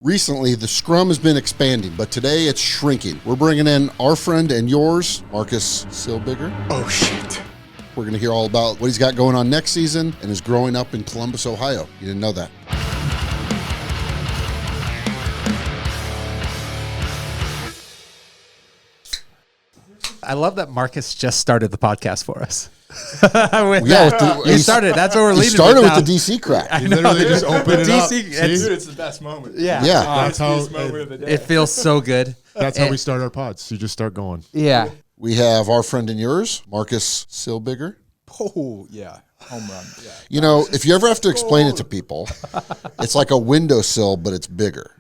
Recently, the Scrum has been expanding, but today it's shrinking. We're bringing in our friend and yours, Markus SILBIGER. Oh, shit. We're going to hear all about what he's got going on next season and is growing up in Columbus, Ohio. You didn't know that. I love that Markus just started the podcast for us. He started. That's what we're leading. He started with the DC crack. You literally just opened it up. Dude, it's the best moment. Yeah. That's how Moment of the day. It feels so good. that's how we start our pods. You just start going. Yeah. We have our friend and yours, Markus SILBIGER. Oh, yeah. Home run. Yeah. You know, if you ever have to explain it to people, it's like a windowsill, but it's bigger.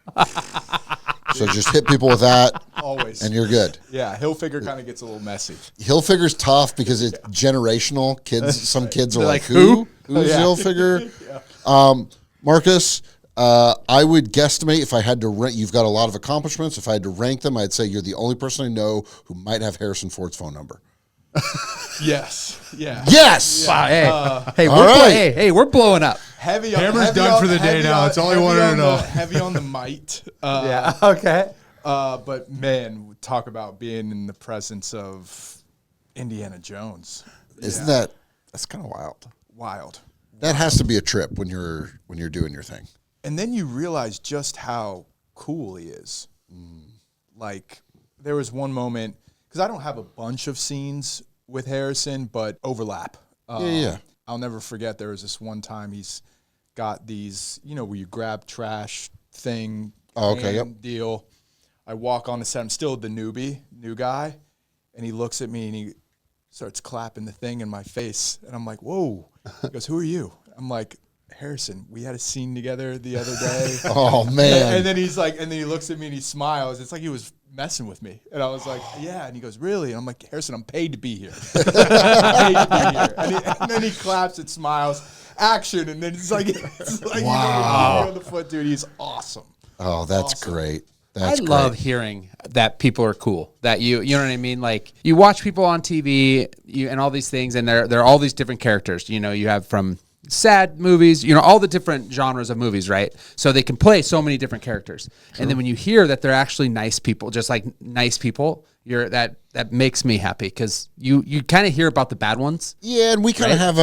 So just hit people with that, Always. and you're good. Yeah, Hilfiger kind of gets a little messy. Hilfiger's tough because it's generational. Kids, some kids are like, who? Who's Yeah. Hilfiger? Markus, I would guesstimate if I had to rank, you've got a lot of accomplishments. If I had to rank them, I'd say you're the only person I know who might have Harrison Ford's phone number. Yes. Yeah. Yes! Wow, we're blowing up. Hammer's done for the day now. That's all he wanted to know. Heavy on the might. Yeah. Okay. But, man, talk about being in the presence of Indiana Jones. Isn't that's kind of wild. Wild. That has to be a trip when you're doing your thing. And then you realize just how cool he is. Like, there was one moment, because I don't have a bunch of scenes with Harrison, but overlap. Yeah. I'll never forget, there was this one time he's got these, where you grab trash thing, Oh, okay, yep. deal. I walk on the set, I'm still the new guy, and he looks at me and he starts clapping the thing in my face, and I'm like, whoa. He goes, who are you? I'm like, Harrison, we had a scene together the other day. Oh, man. And then he's like, and then he looks at me and he smiles. It's like he was messing with me. And I was like, yeah. And he goes, really? And I'm like, Harrison, I'm paid to be here. I'm paid to be here. And then he claps and smiles. Action. And then it's like Wow. on the foot, dude. He's awesome. Oh, that's Awesome. great. I That's love great. hearing that people are cool. That you know what I mean? Like you watch people on TV and all these things, and there are all these different characters. You have from sad movies, all the different genres of movies, right? So they can play so many different characters. Sure. And then when you hear that they're actually nice people, just like nice people, that makes me happy because you kind of hear about the bad ones. Yeah, and we kind of have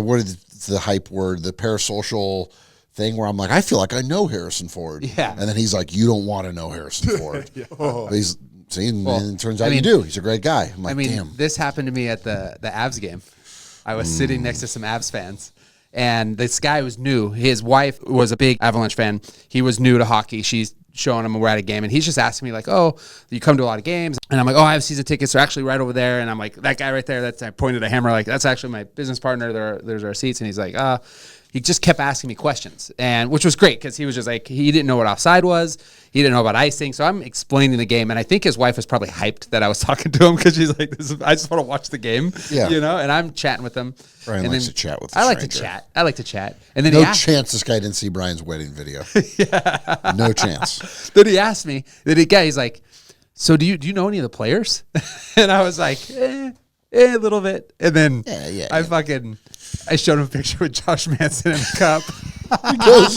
what is the hype word, the parasocial thing where I'm like, I feel like I know Harrison Ford. Yeah. And then he's like, you don't want to know Harrison Ford. But he's, and it turns out you do. He's a great guy. I'm like, damn. This happened to me at the Avs game. I was sitting next to some Avs fans, and this guy was new. His wife was a big Avalanche fan. He was new to hockey. She's showing him we're at a game, and he's just asking me like, oh, you come to a lot of games? And I'm like, oh, I have season tickets. They're actually right over there. And I'm like, that guy right there, I pointed a hammer, like, that's actually my business partner. There's our seats. And he's like, he just kept asking me questions, and which was great because he was just like, he didn't know what offside was. He didn't know about icing. So I'm explaining the game, and I think his wife was probably hyped that I was talking to him because she's like, I just want to watch the game, and I'm chatting with I like to chat with I like to chat. And then no chance this guy didn't see Brian's wedding video. Yeah. No chance. Then he asked me, he's like, so do you know any of the players? And I was like, a little bit. And then I showed him a picture with Josh Manson in a cup. He goes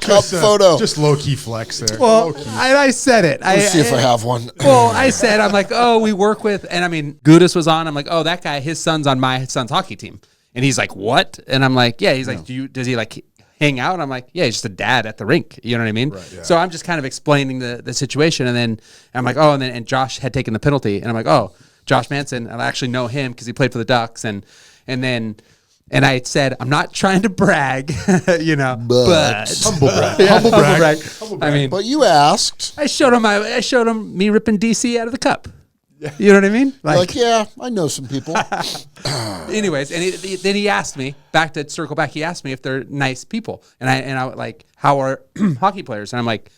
cup photo. Just low-key flex there. Well, I said it. Let's see if I have one. Well, I said, I'm like, oh, we work with, and I mean, Gudis was on. I'm like, oh, that guy, his son's on my son's hockey team. And he's like, what? And I'm like, yeah. He's like, does he like hang out? And I'm like, yeah, he's just a dad at the rink. You know what I mean? Right, yeah. So I'm just kind of explaining the situation. And then I'm like, oh, and Josh had taken the penalty. And I'm like, oh, Josh Manson, I actually know him because he played for the Ducks. And I said, I'm not trying to brag, but humble brag. Yeah, humble brag. I mean, but you asked. I showed him me ripping DC out of the cup. Yeah. You know what I mean? Like, yeah, I know some people. Anyways, and then he asked me circle back. He asked me if they're nice people, and I like, how are hockey players? And I'm like,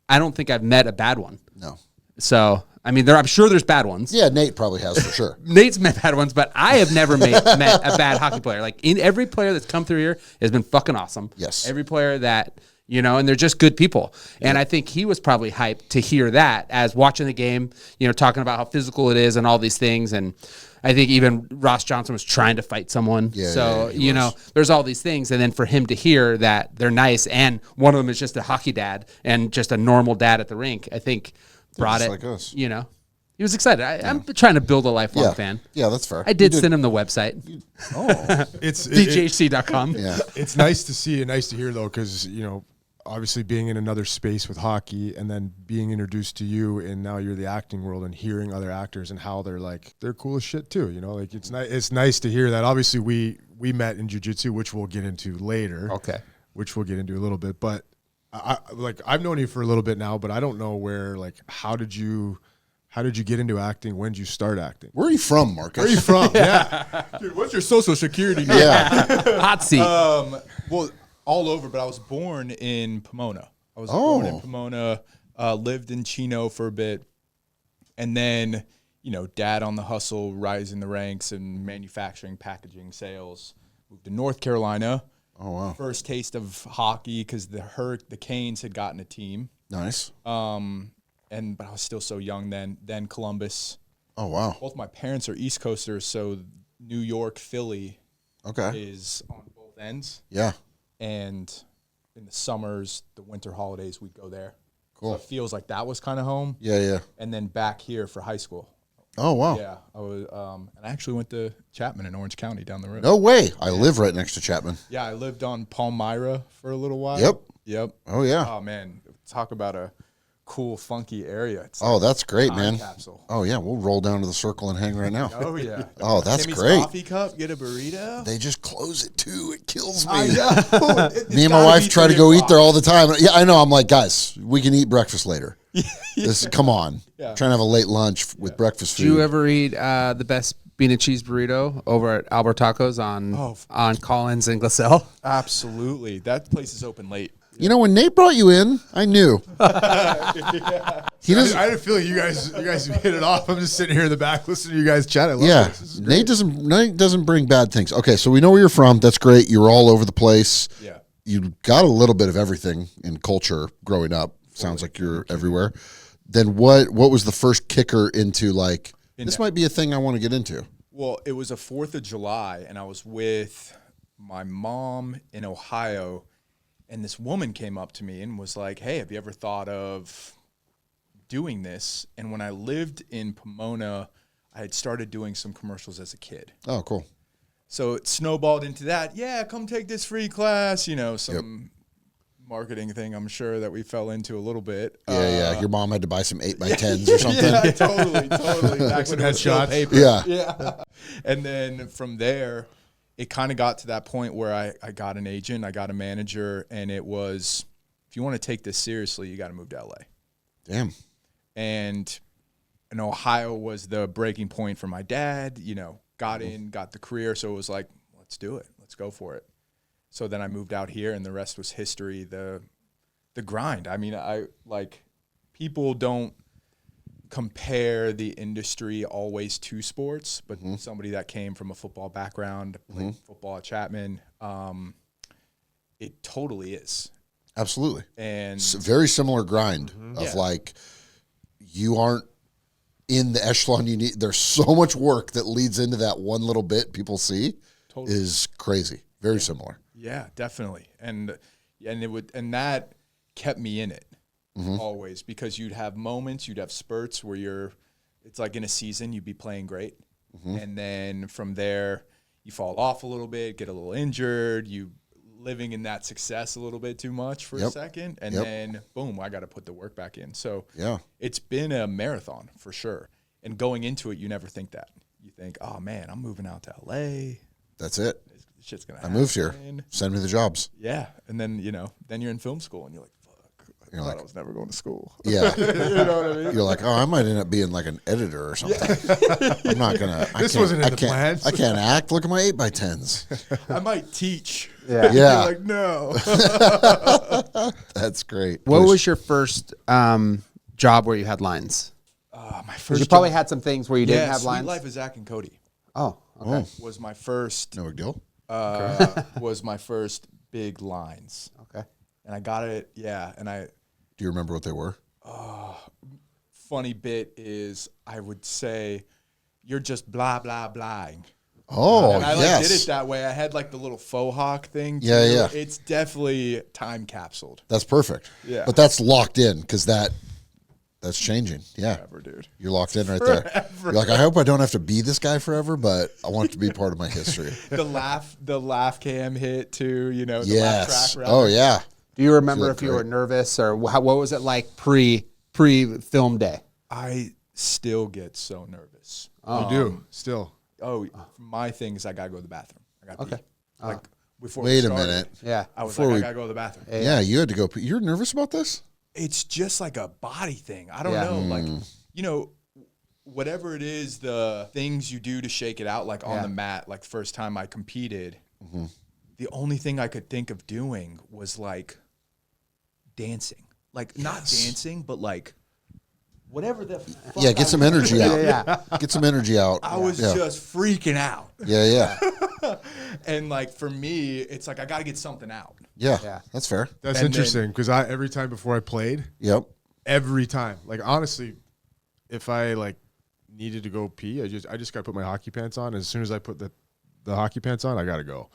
I don't think I've met a bad one. No. So I mean, I'm sure there's bad ones. Yeah, Nate probably has for sure. Nate's met bad ones, but I have never met a bad hockey player. Like every player that's come through here has been fucking awesome. Yes. Every player that, and they're just good people. Yeah. And I think he was probably hyped to hear that as watching the game, talking about how physical it is and all these things. And I think even Ross Johnson was trying to fight someone. So, you know, there's all these things. And then for him to hear that they're nice and one of them is just a hockey dad and just a normal dad at the rink, I think brought just it, like us. you know. He was excited. I'm trying to build a lifelong fan. Yeah, that's fair. I did send him the website. It's DJHC.com. Yeah. It's nice to see and nice to hear though, because you know, obviously being in another space with hockey and then being introduced to you, and now you're the acting world and hearing other actors and how they're cool as shit too. You know, like it's nice to hear that. Obviously, we met in Jiu Jitsu, which we'll get into later. Okay. Which we'll get into a little bit, but I've known you for a little bit now, but I don't know how did you get into acting? When did you start acting? Where are you from, Marcus? Where are you from? Yeah. Dude, what's your social security number? Yeah. Hot seat. Well, all over, but I was born in Pomona. I was born in Pomona, lived in Chino for a bit, and then, you know, dad on the hustle, rising the ranks in manufacturing, packaging, sales. Moved to North Carolina. Oh, wow. First taste of hockey because the Canes had gotten a team. Nice. But I was still so young then. Then Columbus. Oh, wow. Both my parents are East Coasters, so New York, Philly Okay. is on both ends. Yeah. And in the summers, the winter holidays, we'd go there. Cool. So it feels like that was kind of home. Yeah, yeah. And then back here for high school. Oh, wow. Yeah, I was, and I actually went to Chapman in Orange County down the road. No way. I live right next to Chapman. Yeah, I lived on Palmyra for a little while. Yep. Oh, yeah. Oh man, talk about a cool, funky area. It's Oh, like that's great, time man. capsule. Oh, yeah. We'll roll down to the circle and hang right now. Oh yeah. Oh, that's Timmy's great. Coffee cup, get a burrito. They just close it, too. It kills me. I know. Me and my wife try to go eat there all the time. Yeah, I know. I'm like, guys, we can eat breakfast later. Come on. Yeah. Trying to have a late lunch with breakfast food. Did you ever eat the best bean and cheese burrito over at Albert Tacos on Collins and Glassell? Absolutely. That place is open late. You know, when Nate brought you in, I knew. He doesn't. I had a feeling you guys hit it off. I'm just sitting here in the back listening to you guys chat. I love Yeah, this. This is great. Nate doesn't bring bad things. Okay, so we know where you're from. That's great. You're all over the place. Yeah. You got a little bit of everything in culture growing up. Sounds like you're everywhere. Then what was the first kicker into like this might be a thing I want to get into? Well, it was a 4th of July, and I was with my mom in Ohio, and this woman came up to me and was like, hey, have you ever thought of doing this? And when I lived in Pomona, I had started doing some commercials as a kid. Oh, cool. So it snowballed into that. Yeah, come take this free class, you know, some marketing thing I'm sure that we fell into a little bit. Yeah. Your mom had to buy some 8x10s or something. Yeah, totally. Back when it was still headshots. paper. Yeah. And then from there, it kind of got to that point where I got an agent, I got a manager, and it was, if you want to take this seriously, you got to move to LA. Damn. And Ohio was the breaking point for my dad, you know, got the career. So it was like, let's do it. Let's go for it. So then I moved out here, and the rest was history, the grind. I mean, people don't compare the industry always to sports, but somebody that came from a football background, played football at Chapman, it totally is. Absolutely. And It's a very similar grind of like you aren't in the echelon you need. There's so much work that leads into that one little bit people see is crazy. Very similar. yeah, definitely. And that kept me in it always, because you'd have moments, you'd have spurts where it's like in a season, you'd be playing great. And then from there, you fall off a little bit, get a little injured, you living in that success a little bit too much for a second. And then boom, I got to put the work back in. So it's been a marathon for sure. And going into it, you never think that. You think, oh man, I'm moving out to LA. That's it. This shit's going to I happen. moved here. Send me the jobs. Yeah. And then, then you're in film school and you're like, I thought I was never going to school. Yeah. You know what I mean? You're like, oh, I might end up being like an editor or something. I'm not going to. This wasn't in the plans. I can't act. Look at my 8x10s. I might teach. Yeah. Yeah. You're like, no. That's great. What was your first job where you had lines? My 'Cause first you probably job- had some things where you didn't have Sweet lines. Life of Zach and Cody Oh, okay. was my first No big deal. was my first big lines. Okay. And I got it, and Do you remember what they were? funny bit is I would say you're just blah, blah, blahing. Oh, And I yes. did it that way. I had like the little faux hawk thing. Too. Yeah, yeah. It's definitely time capsuled. That's perfect. Yeah. But that's locked in because that's changing. Yeah. Forever, dude. You're locked in right there. You're like, I hope I don't have to be this guy forever, but I want it to be part of my history. The laugh cam hit too, you know, the Yes. laugh track. Oh, yeah. Do you remember look if you were great. nervous or what was it like pre film day? I still get so nervous. You do still. Oh, my thing is I gotta go to the bathroom. I gotta pee. Like before. Wait we a started, minute. Yeah. I was Before like, we- I gotta go to the bathroom. Yeah, you had to go. You're nervous about this? It's just like a body thing. I don't Yeah. know. Like, you know, whatever it is, the things you do to shake it out, like on Yeah. the mat, like first time I competed, the only thing I could think of doing was like dancing. Like not dancing, but like whatever the fuck Yeah, get I some was energy doing. out. Get some energy out. I was yeah. just freaking out. Yeah. And like for me, it's like I got to get something out. Yeah. Yeah. That's fair. That's And interesting because every time before I played, Yep. every time, like honestly, if I like needed to go pee, I just got to put my hockey pants on. As soon as I put the hockey pants on, I got to go.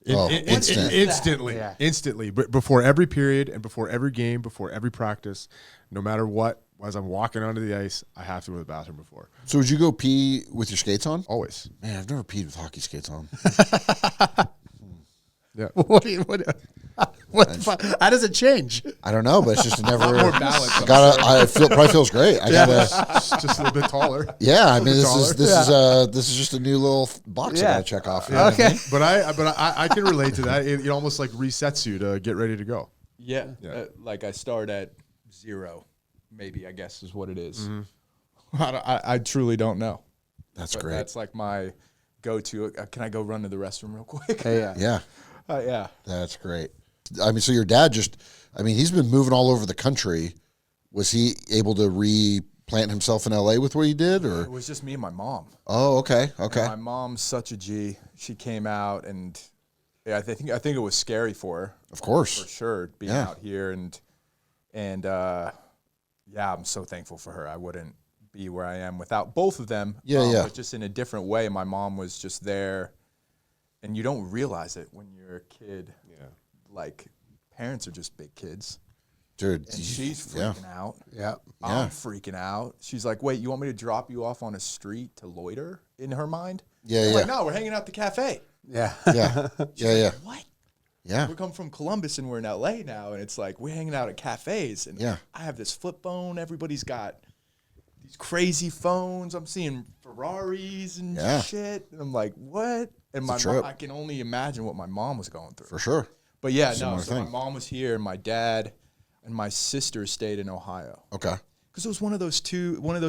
Instant. Instantly. Yeah. Instantly. But before every period and before every game, before every practice, no matter what, as I'm walking onto the ice, I have to go to the bathroom before. So would you go pee with your skates on? Always. Man, I've never peed with hockey skates on. Yeah. What the fuck? How does it change? I don't know, but it's just never. More balance. Probably feels great. I gotta. Just a little bit taller. Yeah, I mean, taller. this is just a new little box I Yeah. gotta check off. Okay. But I can relate to that. It almost like resets you to get ready to go. Yeah. Like I start at 0, maybe, I guess is what it is. I truly don't know. That's But great. that's like my go-to. Can I go run to the restroom real quick? Yeah. Yeah, Yeah. that's great. I mean, so your dad he's been moving all over the country. Was he able to replant himself in LA with what he did, or? It was just me and my mom. Oh, okay. My mom's such a G. She came out and I think it was scary for her. Of course. For sure, being Yeah. out here and I'm so thankful for her. I wouldn't be where I am without both of them. Yeah. But just in a different way. My mom was just there, and you don't realize it when you're a kid. Yeah. Like parents are just big kids, Dude. and she's freaking out. Yeah. I'm freaking out. She's like, "Wait, you want me to drop you off on a street to loiter?" In her mind. Yeah, I'm yeah. like, "No, we're hanging out at the cafe." Yeah. Yeah. What? Yeah. We come from Columbus and we're in LA now, and it's like we're hanging out at cafes. And Yeah. I have this flip phone. Everybody's got these crazy phones. I'm seeing Ferraris and Yeah. shit. And I'm like, what? And my a mom, trip. I can only imagine what my mom was going through. For sure. But yeah, Similar no. So thing. my mom was here, and my dad and my sister stayed in Ohio. Okay. Because it was one of those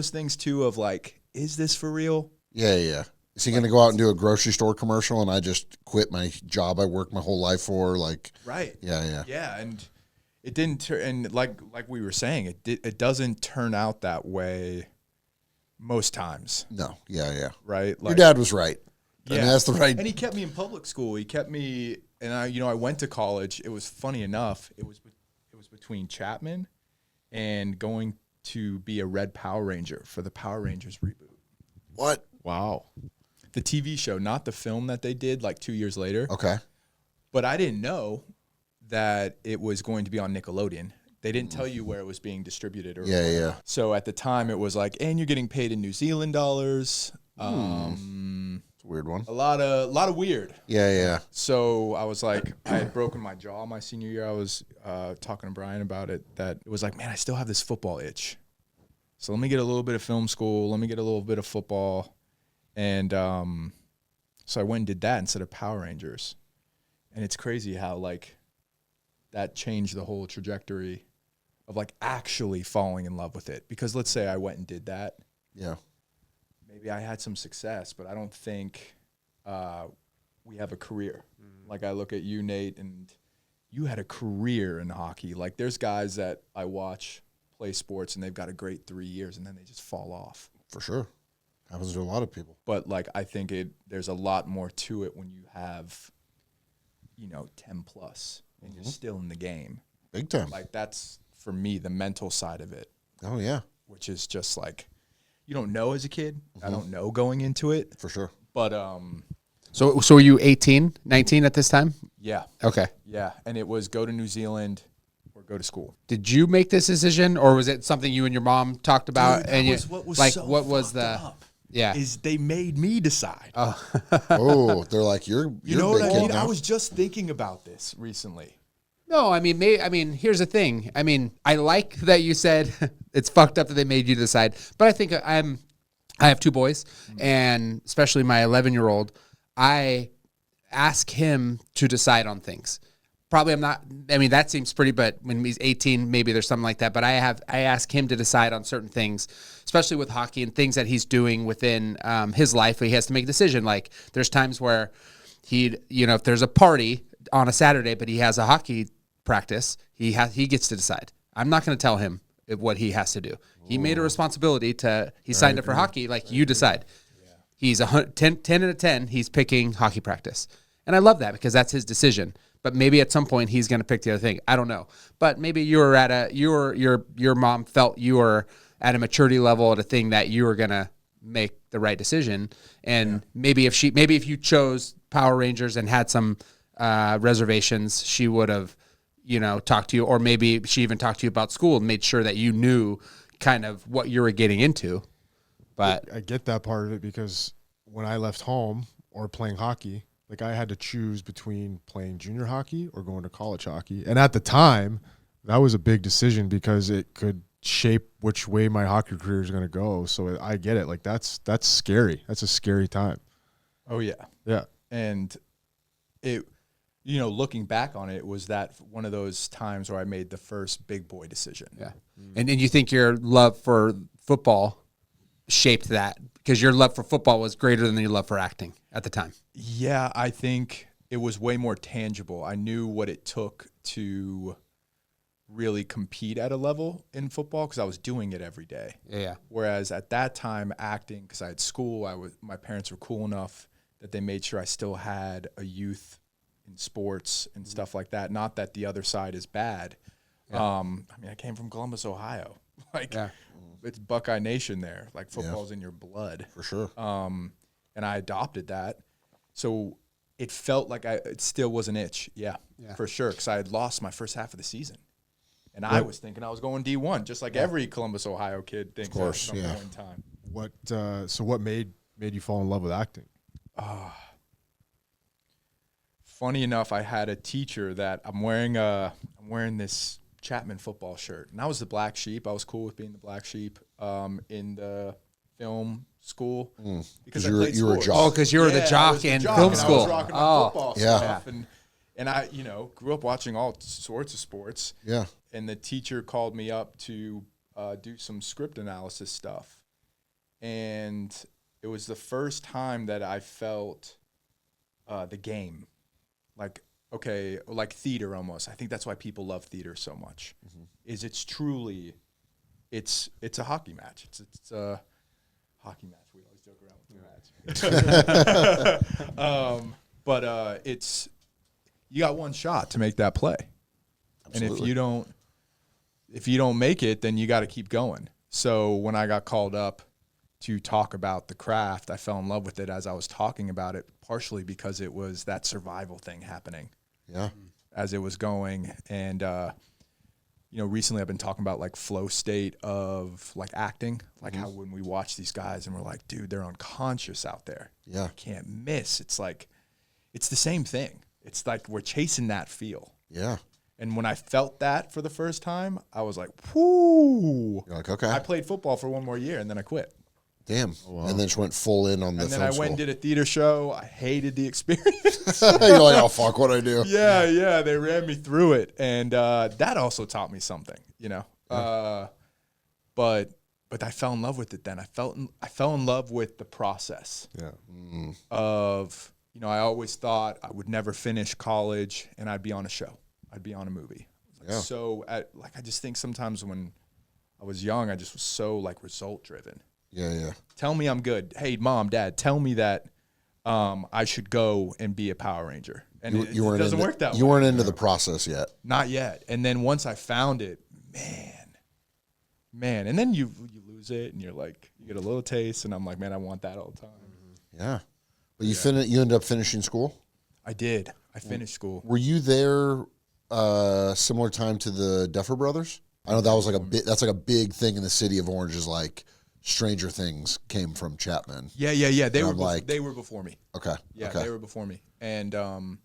things too of like, is this for real? Yeah. Is he going to go out and do a grocery store commercial and I just quit my job I worked my whole life for? Like, Right. yeah. Yeah, and it didn't turn. And like we were saying, it doesn't turn out that way most times, No. Yeah. right? Your dad was right. I mean, Yeah. that's the right. And he kept me in public school. He kept me, and I went to college. It was funny enough. It was between Chapman and going to be a Red Power Ranger for the Power Rangers reboot, What? Wow. the TV show, not the film that they did like 2 years later. Okay. But I didn't know that it was going to be on Nickelodeon. They didn't tell you where it was being distributed. Or Yeah. So at the time, it was like, and you're getting paid in New Zealand dollars. It's a weird one. A lot of weird. Yeah. So I was like, I had broken my jaw my senior year. I was talking to Brian about it. That it was like, man, I still have this football itch. So let me get a little bit of film school. Let me get a little bit of football. And so I went and did that instead of Power Rangers. And it's crazy how like that changed the whole trajectory of like actually falling in love with it. Because let's say I went and did that. Yeah. Maybe I had some success, but I don't think we have a career. Like I look at you, Nate, and you had a career in hockey. Like there's guys that I watch play sports and they've got a great 3 years and then they just fall off. For sure. Happens to a lot of people. But like I think there's a lot more to it when you have, 10 plus and you're still in the game. Big time. Like that's for me the mental side of it, Oh, yeah. which is just like, you don't know as a kid. I don't know going into it. For sure. But So were you 18, 19 at this time? yeah. Okay. Yeah. And it was go to New Zealand or go to school. Did you make this decision, or was it something you and your mom talked about? Dude, and that was what was like so what was fucked the up yeah? is they made me decide. Oh, they're like, you're You know big what I kid mean? now. I was just thinking about this recently. No, I mean, here's the thing. I mean, I like that you said it's fucked up that they made you decide, but I think I have 2 boys, and especially my 11-year-old, I ask him to decide on things. Probably I'm not, I mean, that seems pretty, but when he's 18, maybe there's something like that. But I ask him to decide on certain things, especially with hockey and things that he's doing within his life. He has to make a decision. Like there's times where if there's a party on a Saturday, but he has a hockey practice, he gets to decide. I'm not going to tell him what he has to do. He made a responsibility he signed up for hockey. Like you decide. He's 10 out of 10. He's picking hockey practice. And I love that because that's his decision. But maybe at some point he's going to pick the other thing. I don't know. But maybe you were at your mom felt you were at a maturity level at a thing that you were going to make the right decision. And maybe if you chose Power Rangers and had some reservations, she would have, talked to you, or maybe she even talked to you about school and made sure that you knew kind of what you were getting into. But I get that part of it because when I left home or playing hockey, like I had to choose between playing junior hockey or going to college hockey. And at the time, that was a big decision because it could shape which way my hockey career is going to go. So I get it. Like that's scary. That's a scary time. Oh yeah. Yeah. And it, looking back on it, was that one of those times where I made the first big boy decision. yeah. And you think your love for football shaped that because your love for football was greater than your love for acting at the time. Yeah, I think it was way more tangible. I knew what it took to really compete at a level in football because I was doing it every day. Yeah. Whereas at that time, acting, because I had school, my parents were cool enough that they made sure I still had a youth in sports and stuff like that. Not that the other side is bad. Yeah. I came from Columbus, Ohio. Yeah. It's Buckeye Nation there. Like football's in your blood. For sure. And I adopted that. So it felt like it still was an itch. Yeah. For sure. Because I had lost my first half of the season. And I was thinking I was going D1, just like every Columbus, Ohio kid thinks at some point in time. What made you fall in love with acting? Funny enough, I had a teacher that I'm wearing this Chapman football shirt, and I was the black sheep. I was cool with being the black sheep in the film school because you were a jock. Oh, because you were the jock in film school. I was rocking my football stuff, Yeah. and I grew up watching all sorts of sports. Yeah. And the teacher called me up to do some script analysis stuff, and it was the first time that I felt the game, like theater almost. I think that's why people love theater so much. Is it's truly, it's a hockey match. It's a hockey match. We always joke around with the match. But it's, you got one shot to make that play. Absolutely. And if you don't make it, then you got to keep going. So when I got called up to talk about the craft, I fell in love with it as I was talking about it, partially because it was that survival thing happening. Yeah. As it was going. And, recently I've been talking about like flow state of like acting, like how when we watch these guys and we're like, dude, they're unconscious out there. Yeah. You can't miss. It's like, it's the same thing. It's like we're chasing that feel. Yeah. And when I felt that for the first time, I was like, whoo. You're like, okay. I played football for one more year and then I quit. Damn. Oh, wow. And then just went full in on the And then film I went and did a theater show. I hated the experience. You're like, oh, fuck, what'd I do? Yeah. They ran me through it. And that also taught me something, Yeah. But I fell in love with it then. I fell in love with the process. Yeah. Of, I always thought I would never finish college and I'd be on a show. I'd be on a movie. Yeah. So, I just think sometimes when I was young, I just was so, result driven. Yeah. Tell me I'm good. Hey, Mom, Dad, tell me that I should go and be a Power Ranger. And it doesn't work that way. You weren't into the process yet. Not yet. And then once I found it, man, man. And then you lose it, and you're like, you get a little taste, and I'm like, man, I want that all the time. Yeah. But you ended up finishing school? I did. I finished school. Were you there similar time to the Duffer Brothers? I know that was that's like a big thing in the city of Orange, is like Stranger Things came from Chapman. Yeah. They were before me. Okay. Yeah, okay. they were before me. And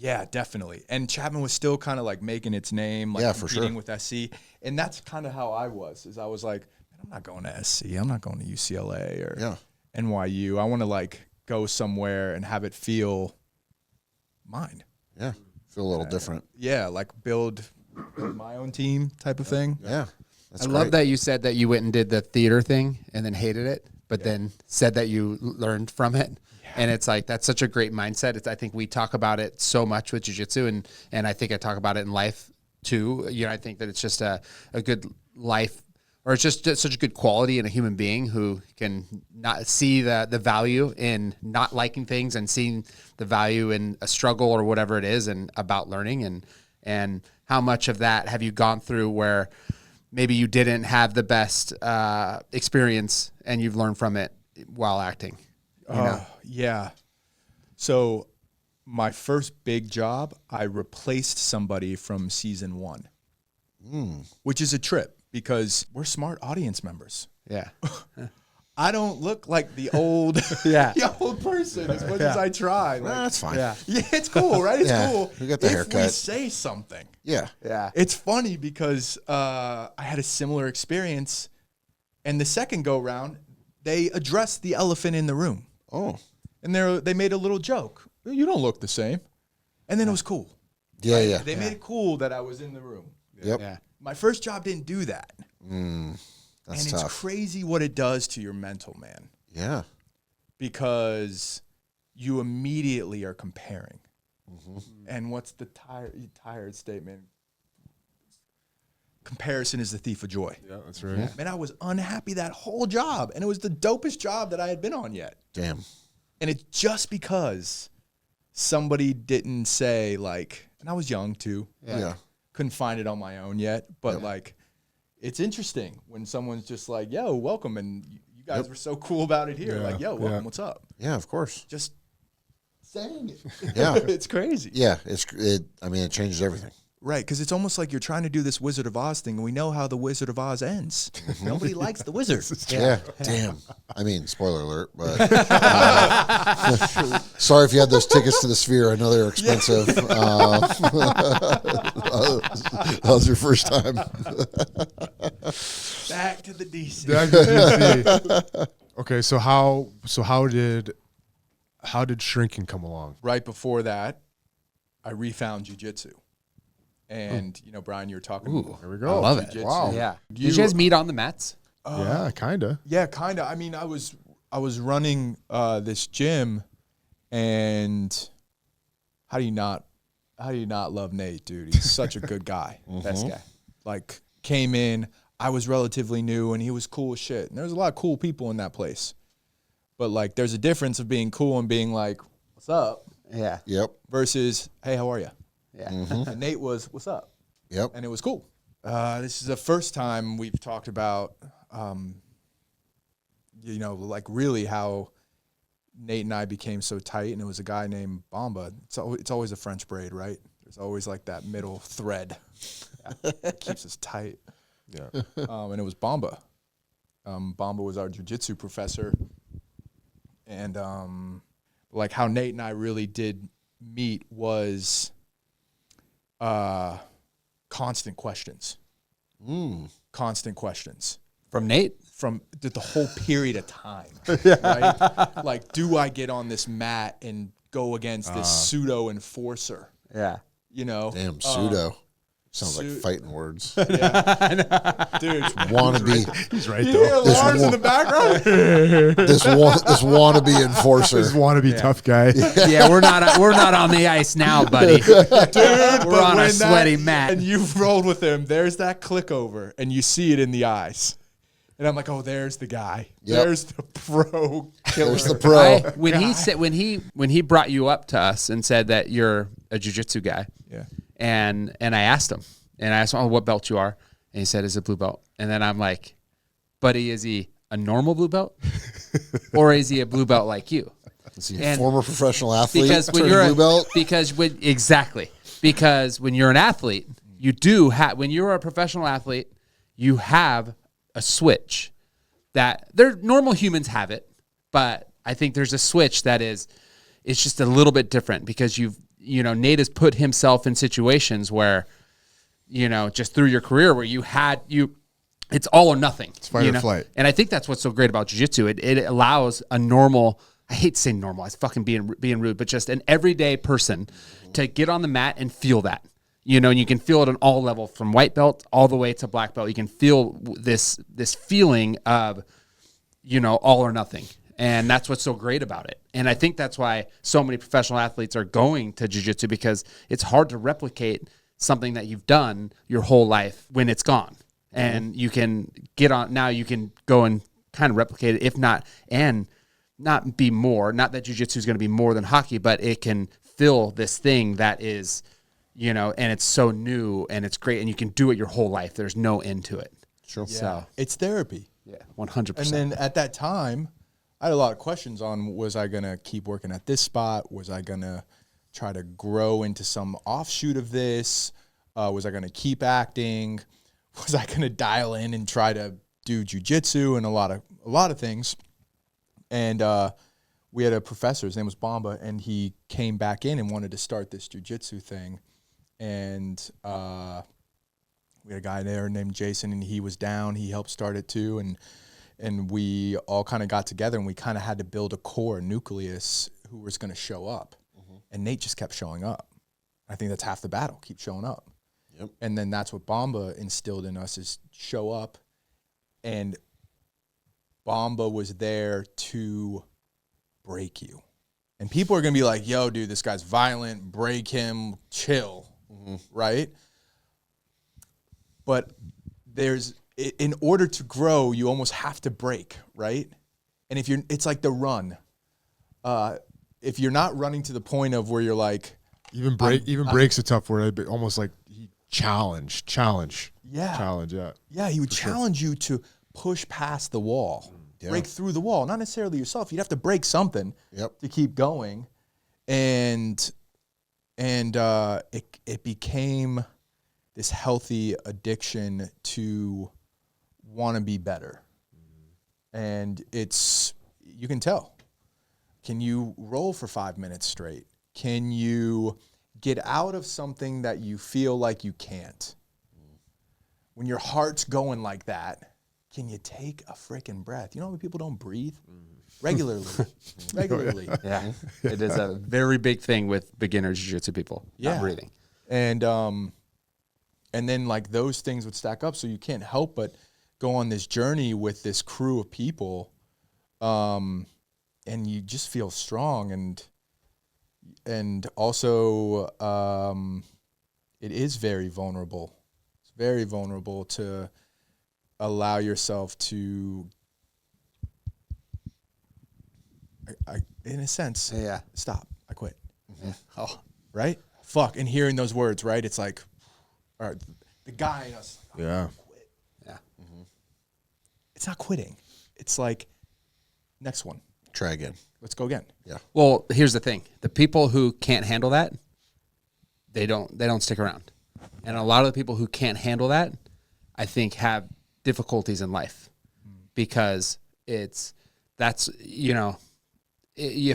yeah, definitely. And Chapman was still kind of like making its name, like competing with SC. And that's kind of how I was. Is I was like, man, I'm not going to SC. I'm not going to UCLA or NYU. I want to like go somewhere and have it feel mine. Yeah. Feel a little different. Yeah, like build my own team type of thing. Yeah. I love that you said that you went and did the theater thing and then hated it, but then said that you learned from it. And it's like, that's such a great mindset. I think we talk about it so much with jiu-jitsu, and I think I talk about it in life too. You know, I think that it's just a good life, or it's just such a good quality in a human being who can not see the value in not liking things and seeing the value in a struggle or whatever it is, and about learning. And how much of that have you gone through where maybe you didn't have the best experience and you've learned from it while acting? Yeah. So my first big job, I replaced somebody from season 1, which is a trip because we're smart audience members. Yeah. I don't look like the old, the old person as much as I try. Like, That's fine. yeah, it's cool, right? It's cool. We got the haircut. If we say something. Yeah. It's funny because I had a similar experience, and the second go round, they addressed the elephant in the room. Oh. And they made a little joke. You don't look the same. And then it was cool. Yeah, right? yeah. They made it cool that I was in the room. Yep. Yeah. My first job didn't do that. That's and it's tough. crazy what it does to your mental, man. Yeah. Because you immediately are comparing. And what's the tired statement? Comparison is the thief of joy. Yeah, that's right. Yeah. Man, I was unhappy that whole job, and it was the dopest job that I had been on yet. Damn. And it's just because somebody didn't say, like, and I was young too. Yeah. Couldn't find it on my own yet. But like, it's interesting when someone's just like, yo, welcome. And you guys were so cool about it here. Yeah. Like, yo, welcome, what's up? Yeah, of course. Just saying it. Yeah. It's crazy. Yeah, it changes everything. Right, because it's almost like you're trying to do this Wizard of Oz thing, and we know how the Wizard of Oz ends. Nobody likes the wizard. Yeah. Damn. I mean, spoiler alert, but sorry if you had those tickets to the Sphere. I know they're expensive. That was your first time. Back to the DC. Okay, so how did shrinking come along? Right before that, I refound jiu-jitsu. And, you know, Brian, you were talking. There we go. I love it. Jiu-jitsu. Wow. Yeah. Did you guys meet on the mats? Yeah, kind of. Yeah, kind of. I mean, I was running this gym, and how do you not love Nate, dude? He's such a good guy. Best guy. Like, came in, I was relatively new, and he was cool as shit. And there's a lot of cool people in that place. But, like, there's a difference of being cool and being like, what's up? Yeah. Yep. Versus, hey, how are you? Yeah. And Nate was, what's up? Yep. And it was cool. This is the first time we've talked about, you know, like really how Nate and I became so tight. And it was a guy named Bamba. It's always a French braid, right? There's always like that middle thread that keeps us tight. Yeah. And it was Bamba. Bamba was our jiu-jitsu professor. And like how Nate and I really did meet was constant questions. Constant questions. From Nate? From the whole period of time. Right? Like, do I get on this mat and go against this pseudo enforcer? Yeah. You know? Damn, pseudo. Sounds like fighting words. Dude. Wannabe. He's right You though. hear alarms in the background? This wannabe enforcer. This wannabe tough guy. Yeah, we're not on the ice now, buddy. Dude, We're on a sweaty mat. And you've rolled with him. There's that click over, and you see it in the eyes. And I'm like, oh, there's the guy. Yep. There's the pro killer. There's the pro. When he brought you up to us and said that you're a jiu-jitsu guy, Yeah. and I asked him, oh, what belt you are, And he said, "Is a blue belt." And then I'm like, "Buddy, is he a normal blue belt, or is he a blue belt like you?" Is he a former professional athlete? Because when turned you're blue belt? because when you're an athlete, you do have, when you're a professional athlete, you have a switch that normal humans have it, but I think there's a switch that it's just a little bit different because Nate has put himself in situations where, just through your career where it's all or nothing. It's fight or flight. And I think that's what's so great about jiu-jitsu. It allows a normal, I hate to say normal, it's fucking being rude, but just an everyday person to get on the mat and feel that. And you can feel it on all levels, from white belt all the way to black belt. You can feel this feeling of, all or nothing. And that's what's so great about it. And I think that's why so many professional athletes are going to jiu-jitsu, because it's hard to replicate something that you've done your whole life when it's gone. And you can get on, now you can go and kind of replicate it, if not, and not be more, not that jiu-jitsu is going to be more than hockey, but it can fill this thing that is, and it's so new and it's great, and you can do it your whole life. There's no end to it. Sure. Yeah. So It's therapy. yeah, 100%. And then at that time, I had a lot of questions on, was I going to keep working at this spot? Was I going to try to grow into some offshoot of this? Was I going to keep acting? Was I going to dial in and try to do jiu-jitsu and a lot of things? And we had a professor, his name was Bamba, and he came back in and wanted to start this jiu-jitsu thing. And we had a guy there named Jason, and he was down. He helped start it too. And we all kind of got together, and we kind of had to build a core, a nucleus, who was going to show up. And Nate just kept showing up. I think that's half the battle, keep showing up. Yep. And then that's what Bamba instilled in us, is show up. And Bamba was there to break you. And people are going to be like, yo, dude, this guy's violent, break him, chill, right? But in order to grow, you almost have to break, right? And it's like the run. If you're not running to the point of where you're like, Even breaks a tough word, almost like he challenge. Yeah. Yeah, he would challenge you to push past the wall, break through the wall. Not necessarily yourself. You'd have to break something to keep going. And it became this healthy addiction to want to be better. And you can tell. Can you roll for 5 minutes straight? Can you get out of something that you feel like you can't? When your heart's going like that, can you take a freaking breath? You know how many people don't breathe? Regularly. yeah, it is a very big thing with beginner jiu-jitsu people, not breathing. And then like those things would stack up, so you can't help but go on this journey with this crew of people, and you just feel strong, and also it is very vulnerable. It's very vulnerable to allow yourself to, in a sense, stop. I quit. Oh, right? Fuck. And hearing those words, right? It's like, all right, the guy in us. Yeah. Quit. Yeah. It's not quitting. It's like, next one. Try again. Let's go again. Yeah. Well, here's the thing: the people who can't handle that, they don't stick around, and a lot of the people who can't handle that, I think, have difficulties in life, because if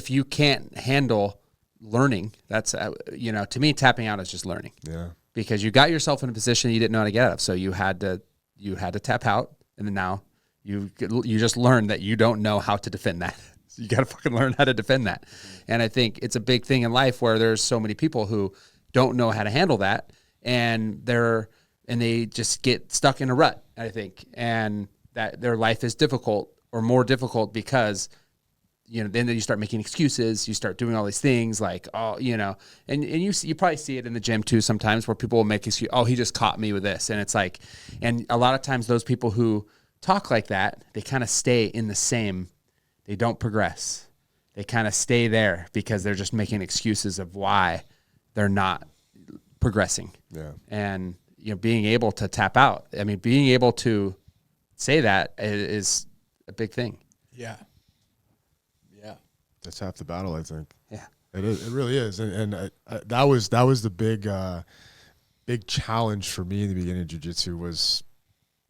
you can't handle learning, that's to me, tapping out is just learning. Yeah. Because you got yourself in a position you didn't know how to get out of, so you had to tap out, and then now you just learned that you don't know how to defend that. So you got to fucking learn how to defend that. And I think it's a big thing in life where there's so many people who don't know how to handle that, and they just get stuck in a rut, I think, and that their life is difficult or more difficult because, then you start making excuses, you start doing all these things like, and you probably see it in the gym too sometimes, where people will make excuses, oh, he just caught me with this. And it's like, and a lot of times those people who talk like that, they kind of stay in the same, they don't progress. They kind of stay there because they're just making excuses of why they're not progressing. Yeah. And, being able to tap out. I mean, being able to say that is a big thing. Yeah. Yeah. That's half the battle, I think. Yeah. It is. It really is. And that was the big challenge for me in the beginning of jiu-jitsu was,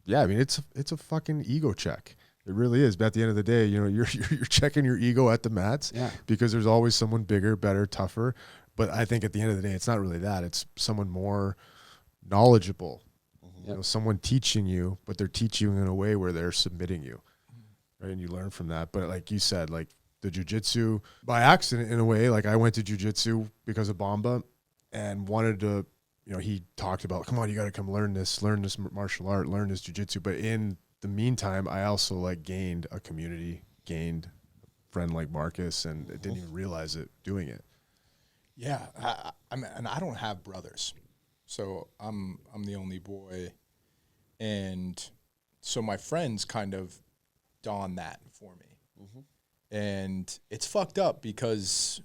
I mean, it's a fucking ego check. It really is. But at the end of the day, you're checking your ego at the mats because there's always someone bigger, better, tougher. But I think at the end of the day, it's not really that. It's someone more knowledgeable. Someone teaching you, but they're teaching you in a way where they're submitting you, right? And you learn from that. But like you said, like the jiu-jitsu by accident in a way, like I went to jiu-jitsu because of Bamba and wanted to, he talked about, come on, you got to come learn this martial art, learn this jiu-jitsu. But in the meantime, I also like gained a community, gained a friend like Markus, and I didn't even realize it doing it. Yeah. I mean, and I don't have brothers. So I'm the only boy, and so my friends kind of dawned that for me, and it's fucked up because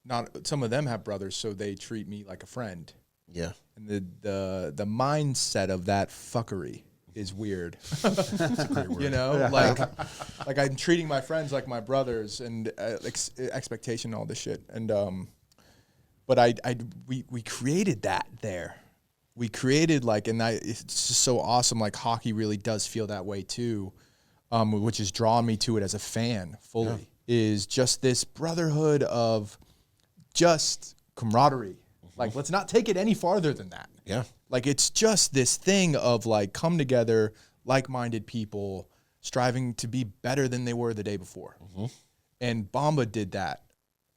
not some of them have brothers, so they treat me like a friend. Yeah, and the mindset of that fuckery is weird. Like I'm treating my friends like my brothers, and expectation, all this shit, and But we created that there. We created it's just so awesome. Like hockey really does feel that way too, which has drawn me to it as a fan fully. Is just this brotherhood of just camaraderie. Like let's not take it any farther than that. Yeah. Like it's just this thing of like come together, like-minded people striving to be better than they were the day before. And Bamba did that.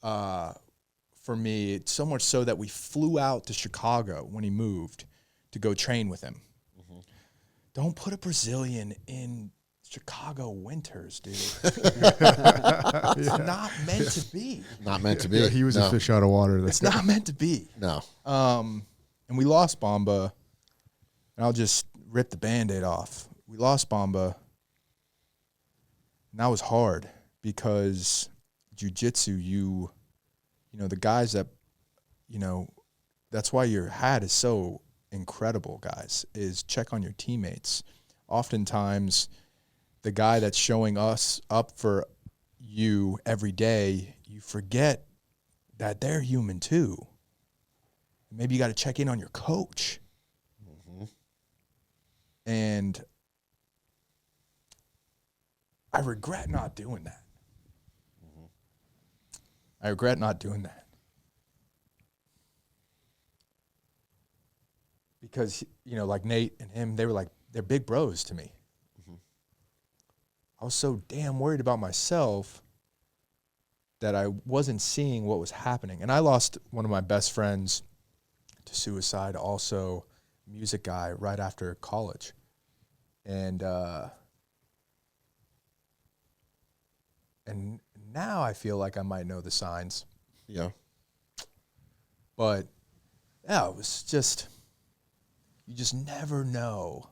For me, it's so much so that we flew out to Chicago when he moved to go train with him. Don't put a Brazilian in Chicago winters, dude. It's not meant to be. Not meant to be. Yeah, he was a fish out of water. It's not meant to be. No. And we lost Bamba, and I'll just rip the Band-Aid off. We lost Bamba, and that was hard because jiu-jitsu, the guys that, that's why your hat is so incredible, guys, is check on your teammates. Oftentimes, the guy that's showing us up for you every day, you forget that they're human too. Maybe you got to check in on your coach. And I regret not doing that. I regret not doing that. Because, like Nate and him, they're big bros to me. I was so damn worried about myself that I wasn't seeing what was happening. And I lost one of my best friends to suicide, also music guy, right after college. And now I feel like I might know the signs. Yeah. But, yeah, it was just, you just never know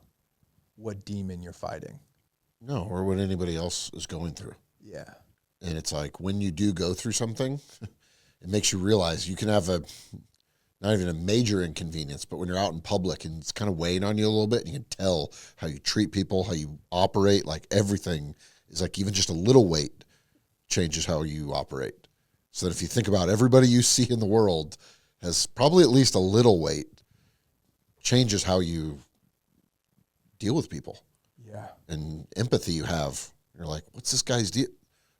what demon you're fighting. No, or what anybody else is going through. Yeah. And it's like when you do go through something, it makes you realize you can have not even a major inconvenience, but when you're out in public and it's kind of weighing on you a little bit, and you can tell how you treat people, how you operate, like everything is like even just a little weight changes how you operate. So that if you think about everybody you see in the world has probably at least a little weight, changes how you deal with people. Yeah. And empathy you have. You're like, what's this guy's deal?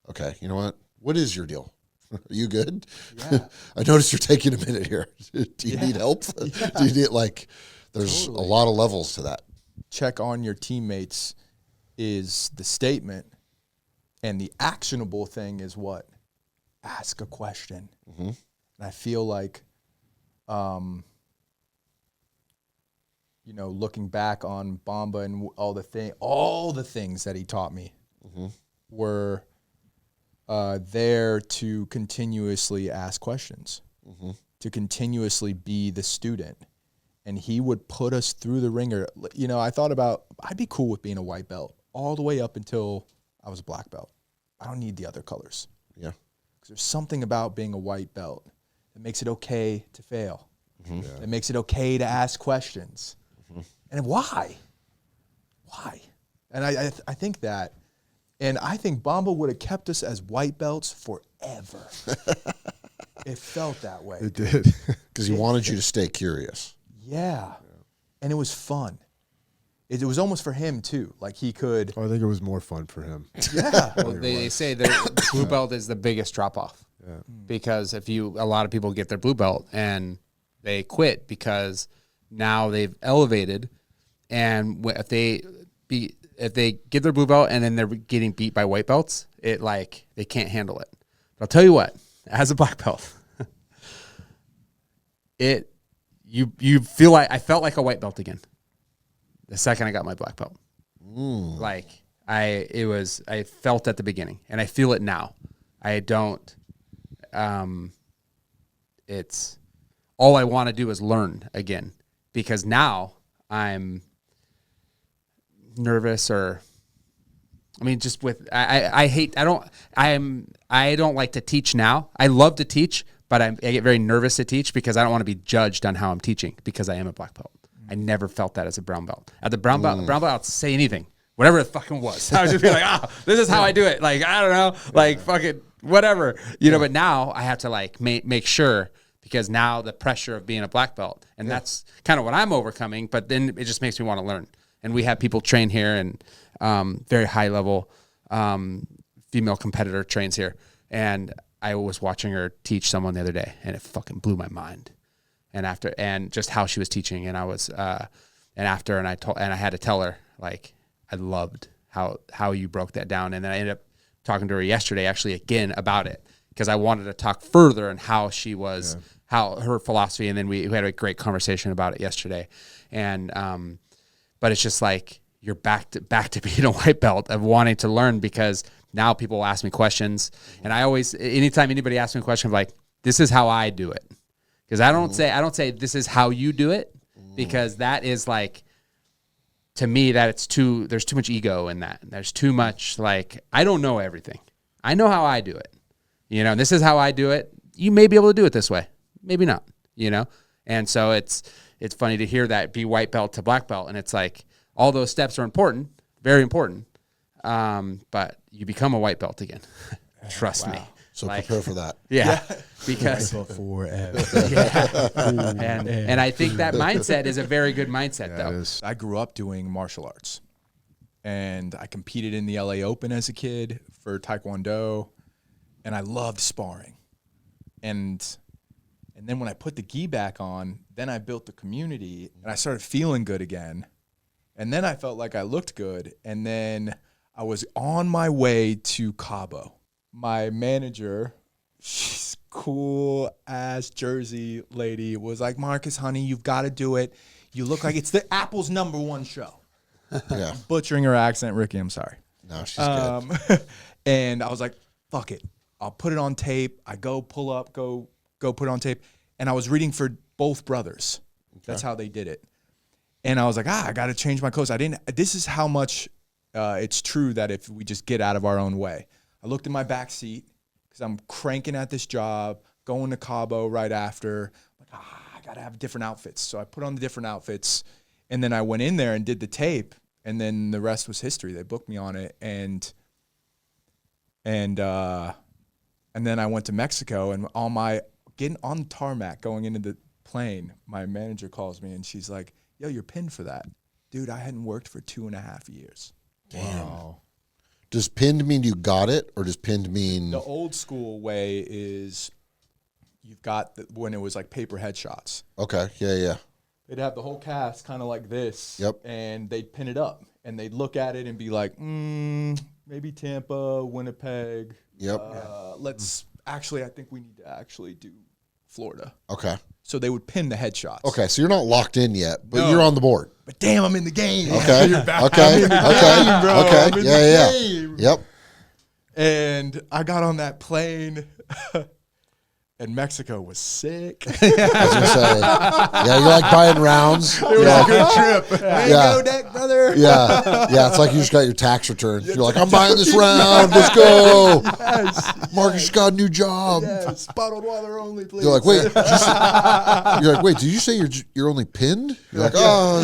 Okay, you know what? What is your deal? Are you good? Yeah. I noticed you're taking a minute here. Do you need help? Yeah. Do you need, there's a lot of levels to that. Check on your teammates is the statement, and the actionable thing is what? Ask a question. And I feel like, looking back on Bamba and all the things that he taught me were there to continuously ask questions, to continuously be the student. And he would put us through the ringer. I thought about, I'd be cool with being a white belt all the way up until I was a black belt. I don't need the other colors. Yeah. Because there's something about being a white belt that makes it okay to fail. That makes it okay to ask questions. And why? And I think that, and I think Bamba would have kept us as white belts forever. It felt that way. It did. Because he wanted you to stay curious. Yeah. And it was fun. It was almost for him too. Like he could. Oh, I think it was more fun for him. Yeah. Well, they say that blue belt is the biggest drop off. Yeah. Because a lot of people get their blue belt and they quit because now they've elevated, and if they get their blue belt and then they're getting beat by white belts, it like they can't handle it. But I'll tell you what, as a black belt, you feel like I felt like a white belt again the second I got my black belt. Like I felt at the beginning, and I feel it now. I don't. It's all I want to do is learn again, because now I'm nervous, or I mean, just with I don't like to teach now. I love to teach, but I get very nervous to teach because I don't want to be judged on how I'm teaching, because I am a black belt. I never felt that as a brown belt. At the brown belt, I'll say anything, whatever it fucking was. I would just be like, this is how I do it. Like, I don't know, like fucking whatever, you know. But now I have to like make sure, because now the pressure of being a black belt, and that's kind of what I'm overcoming. But then it just makes me want to learn. And we have people train here, and very high level female competitor trains here. And I was watching her teach someone the other day, and it fucking blew my mind. And just how she was teaching, and I was I had to tell her, like, I loved how you broke that down. And then I ended up talking to her yesterday, actually, again about it, because I wanted to talk further on how she was, how her philosophy. And then we had a great conversation about it yesterday. And but it's just like you're back to being a white belt, of wanting to learn, because now people will ask me questions, and I always, anytime anybody asks me a question, I'm like, this is how I do it. Because I don't say this is how you do it, because that is like, to me, there's too much ego in that. There's too much, like, I don't know everything. I know how I do it. You know, and this is how I do it. You may be able to do it this way, maybe not, you know? And so it's funny to hear that, be white belt to black belt. And it's like, all those steps are important, very important. But you become a white belt again. Trust me. So prepare for that. Yeah. Because forever. and I think that mindset is a very good mindset, though. I grew up doing martial arts, and I competed in the LA Open as a kid for Taekwondo, and I loved sparring. And then when I put the gi back on, then I built the community, and I started feeling good again. And then I felt like I looked good, and then I was on my way to Cabo. My manager, she's cool ass Jersey lady, was like, Marcus, honey, you've got to do it. You look like it's the Apple's #1 show. Yeah. Butchering her accent, Ricky, I'm sorry. No, she's good. And I was like, fuck it. I'll put it on tape. I go pull up, go put it on tape. And I was reading for both brothers. Okay. That's how they did it. And I was like, I got to change my clothes. This is how much it's true that if we just get out of our own way. I looked in my back seat because I'm cranking at this job, going to Cabo right after. I'm like, I got to have different outfits. So I put on the different outfits, and then I went in there and did the tape, and then the rest was history. They booked me on it, and then I went to Mexico, and getting on the tarmac going into the plane, my manager calls me, and she's like, yo, you're pinned for that. Dude, I hadn't worked for 2.5 years. Damn. Wow. Does pinned mean you got it, or does pinned mean... The old school way is you've got when it was like paper headshots. Okay, yeah. They'd have the whole cast kind of like this. Yep. And they'd pin it up, and they'd look at it and be like, maybe Tampa, Winnipeg. Yep. I think we need to actually do Florida. Okay. So they would pin the headshots. Okay, so you're not locked in yet, but you're on the board. But damn, I'm in the game. Okay. Okay. Yeah. Yep. And I got on that plane, And Mexico was sick. I was gonna say, yeah, you like buying rounds. It was a good trip. Yeah. Mango neck, brother. Yeah, it's like you just got your tax return. You're like, I'm buying this round. Let's go. Marcus just got a new job. Yes, bottled water only, please. You're like, wait. Did you say you're only pinned? You're like, oh,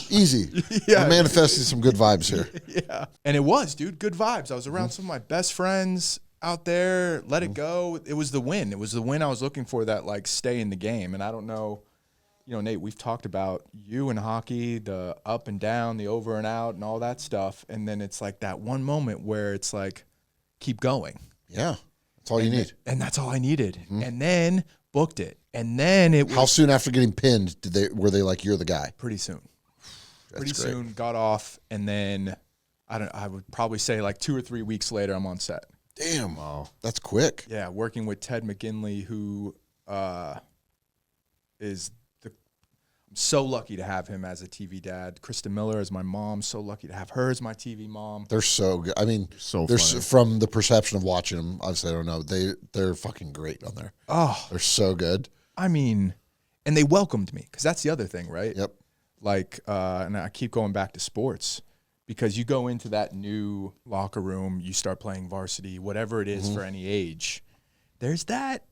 easy. Yeah. I'm manifesting some good vibes here. Yeah. And it was, dude, good vibes. I was around some of my best friends out there, let it go. It was the win. It was the win I was looking for, that like stay in the game. And I don't know, Nate, we've talked about you in hockey, the up and down, the over and out and all that stuff. And then it's like that one moment where it's like, keep going. Yeah, that's all you need. And that's all I needed. And then booked it. And then it was How soon after getting pinned were they like, you're the guy? pretty soon. That's great. Soon, got off, and then I would probably say like 2 or 3 weeks later, I'm on set. Damn, wow, that's quick. Yeah, working with Ted McGinley, who is I'm so lucky to have him as a TV dad. Krista Miller as my mom, so lucky to have her as my TV mom. They're so good. I mean, funny. From the perception of watching them, obviously I don't know. They're fucking great on there. Oh, They're so good. I mean, and they welcomed me, because that's the other thing, right? Yep. Like, and I keep going back to sports, because you go into that new locker room, you start playing varsity, whatever it is for any age. There's that.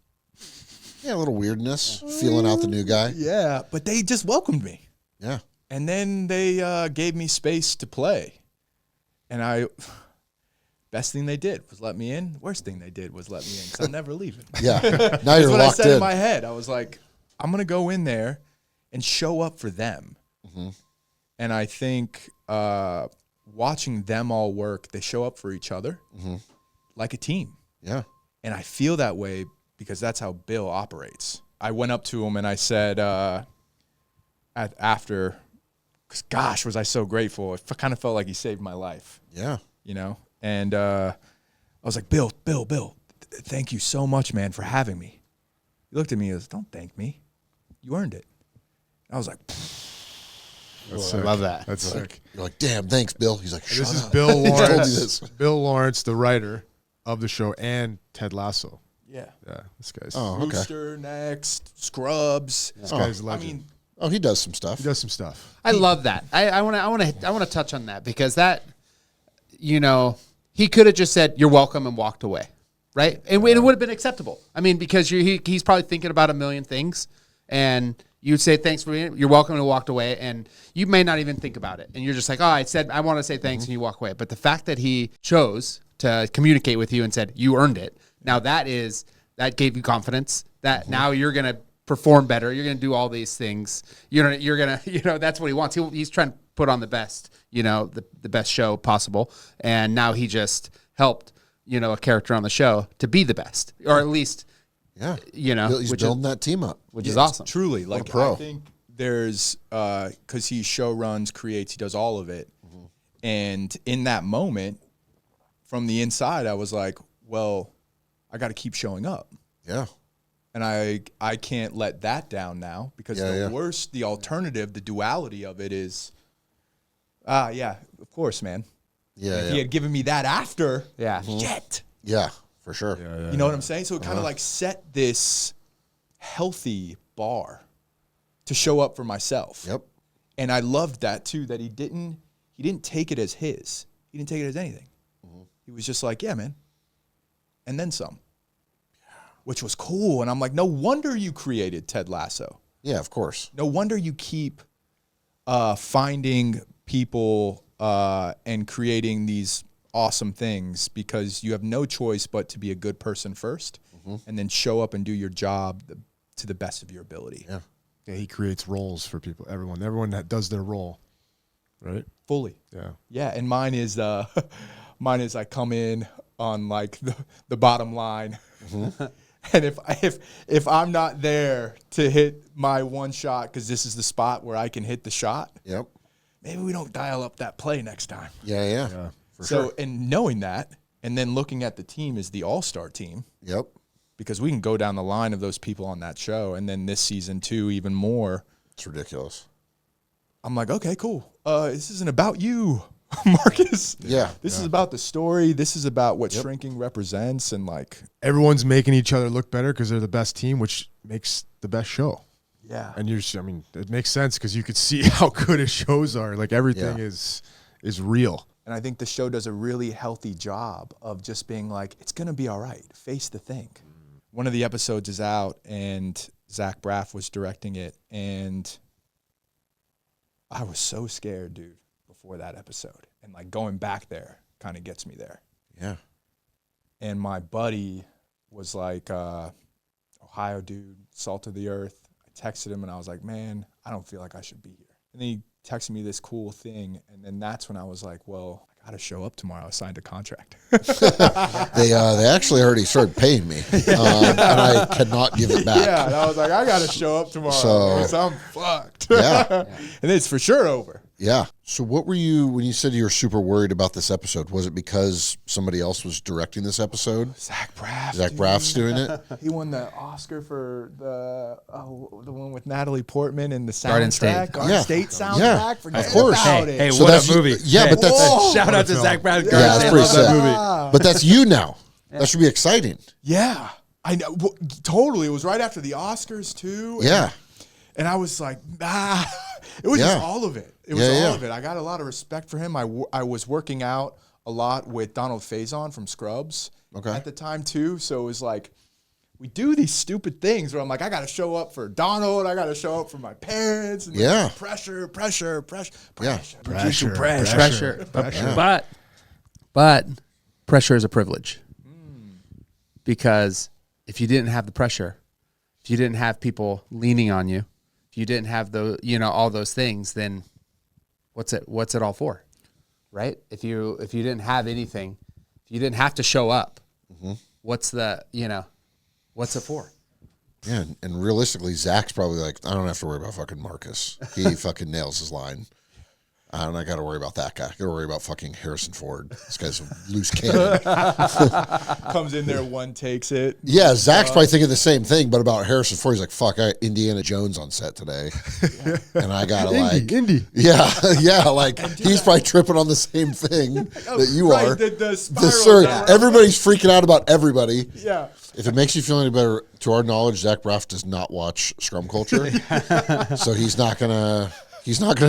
Yeah, a little weirdness, feeling out the new guy. Yeah, but they just welcomed me. Yeah. And then they gave me space to play. And best thing they did was let me in. Worst thing they did was let me in, because I'm never leaving. Yeah. Now That's you're what I locked said in. in my head. I was like, I'm going to go in there and show up for them. And I think watching them all work, they show up for each other like a team. Yeah. And I feel that way because that's how Bill operates. I went up to him and I said, after, because gosh, was I so grateful. It kind of felt like he saved my life, Yeah. And I was like, Bill, thank you so much, man, for having me. He looked at me and goes, don't thank me. You earned it. I was like, That's I sick. love that. That's sick. You're like, damn, thanks, Bill. He's like, shut This is up. Bill He told you Lawrence. this. Bill Lawrence, the writer of the show, and Ted Lasso. yeah. Yeah, this guy's. Oh, okay. Rooster, Next, Scrubs. This guy's a I legend. mean, Oh, he does some stuff. He does some stuff. I love that. I want to touch on that, because that, he could have just said you're welcome and walked away, right? And it would have been acceptable. I mean, because he's probably thinking about a million things, and you'd say thanks for being, you're welcome, and walked away, and you may not even think about it, and you're just like, oh, I said I want to say thanks, and you walk away. But the fact that he chose to communicate with you and said you earned it, now that gave you confidence that now you're gonna perform better. You're going to do all these things. You're going to, that's what he wants. He's trying to put on the best, the best show possible. And now he just helped, a character on the show to be the best, or at least, Yeah. He's which building that team up. which is awesome. Truly, like pro. I think there's because he show runs, creates, he does all of it, and in that moment, from the inside, I was like, well, I got to keep showing up, Yeah. and I can't let that down now, because the alternative, the duality of it is, yeah, of course, man. Yeah. If he had given me that after, Yeah. shit. Yeah, for sure. You know what I'm saying? So it kind of like set this healthy bar to show up for myself. Yep. And I loved that too, that he didn't take it as his. He didn't take it as anything. He was just like, yeah, man. And then some. Which was cool. And I'm like, no wonder you created Ted Lasso. Yeah, of course. No wonder you keep finding people and creating these awesome things, because you have no choice but to be a good person first, and then show up and do your job to the best of your ability. Yeah. Yeah, he creates roles for people. Everyone that does their role, right? Fully. Yeah. Yeah, and mine is I come in on like the bottom line. And if I'm not there to hit my one shot, because this is the spot where I can hit the shot, Yep. maybe we don't dial up that play next time. Yeah. So, and knowing that, and then looking at the team as the all-star team, Yep. because we can go down the line of those people on that show, and then this season too, even more. It's ridiculous. I'm like, okay, cool. This isn't about you. Markus. Yeah. This is about the story. This is about what shrinking represents, and like Everyone's making each other look better because they're the best team, which makes the best show. yeah. And it makes sense because you could see how good his shows are. Like everything is real. And I think the show does a really healthy job of just being like, it's gonna be all right. Face the thing. One of the episodes is out, and Zach Braff was directing it, and I was so scared, dude, before that episode. And like going back there kind of gets me there. Yeah. And my buddy was like, Ohio dude, salt of the earth. I texted him and I was like, man, I don't feel like I should be here. And then he texted me this cool thing. And then that's when I was like, well, I got to show up tomorrow. I signed a contract. They actually already started paying me, and I cannot give it back. Yeah. And I was like, I got to show up tomorrow So- because I'm fucked. Yeah. And it's for sure over. Yeah. So what were you, when you said you were super worried about this episode, was it because somebody else was directing this episode? Zach Braff. Zach dude. Braff's doing it? He won the Oscar for the one with Natalie Portman and the soundtrack. Garden State. Garden Yeah. State soundtrack. Yeah, Forget of course. about it. Hey, So what that's- a movie. yeah, but that's- Whoa. Shout out to Zach Brown. Yeah, that's I pretty love that sick. movie. But that's you now. That should be exciting. Yeah, I know. Totally. It was right after the Oscars too. Yeah. And I was like, it was Yeah. just all of it. It was all of it. I got a lot of respect for him. I was working out a lot with Donald Faison from Scrubs at the time too. So it was like, we do these stupid things where I'm like, I got to show up for Donald. I got to show up for my parents. And Yeah. Pressure. Yeah. Pressure. But pressure is a privilege. Because if you didn't have the pressure, if you didn't have people leaning on you, if you didn't have all those things, then what's it all for? Right? If you didn't have anything, if you didn't have to show up, what's it for? Yeah. And realistically, Zach's probably like, I don't have to worry about fucking Markus. He fucking nails his line. I got to worry about that guy. I got to worry about fucking Harrison Ford. This guy's a loose cannon. Comes in there, one takes it. Yeah, Zach's probably thinking the same thing, but about Harrison Ford, he's like, fuck, I got Indiana Jones on set today. And I got to Indy. Yeah, like he's probably tripping on the same thing that you Right, are. the spiral down. Everybody's freaking out about everybody. Yeah. If it makes you feel any better, to our knowledge, Zach Braff does not watch Scrum Culture. So he's not gonna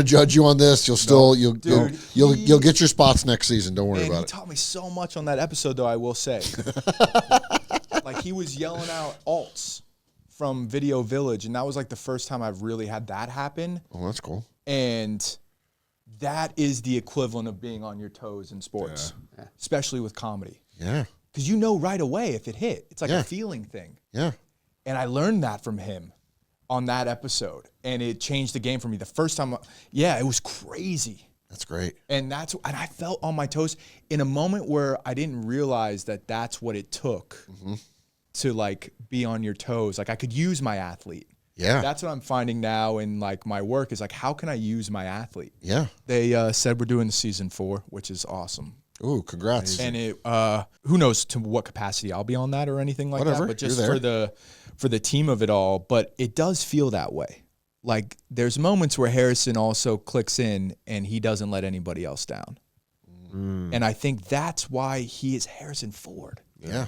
judge you on this. You'll get your spots next season. Don't worry Man, about he it. taught me so much on that episode, though, I will say. Like, he was yelling out alts from Video Village, and that was like the first time I've really had that happen. Oh, that's cool. And that is the equivalent of being on your toes in sports, especially with comedy. Yeah. Because you know right away if it hit. It's like Yeah. a feeling thing. Yeah. And I learned that from him on that episode, and it changed the game for me. The first time, it was crazy. That's great. And I felt on my toes in a moment where I didn't realize that that's what it took to like be on your toes. Like I could use my athlete. Yeah. That's what I'm finding now in like my work is like, how can I use my athlete? Yeah. They said we're doing season 4, which is awesome. Ooh, congrats. And it, who knows to what capacity I'll be on that or anything like Whatever, that, but just you're there. for the team of it all. But it does feel that way. Like there's moments where Harrison also clicks in and he doesn't let anybody else down. And I think that's why he is Harrison Ford. Yeah.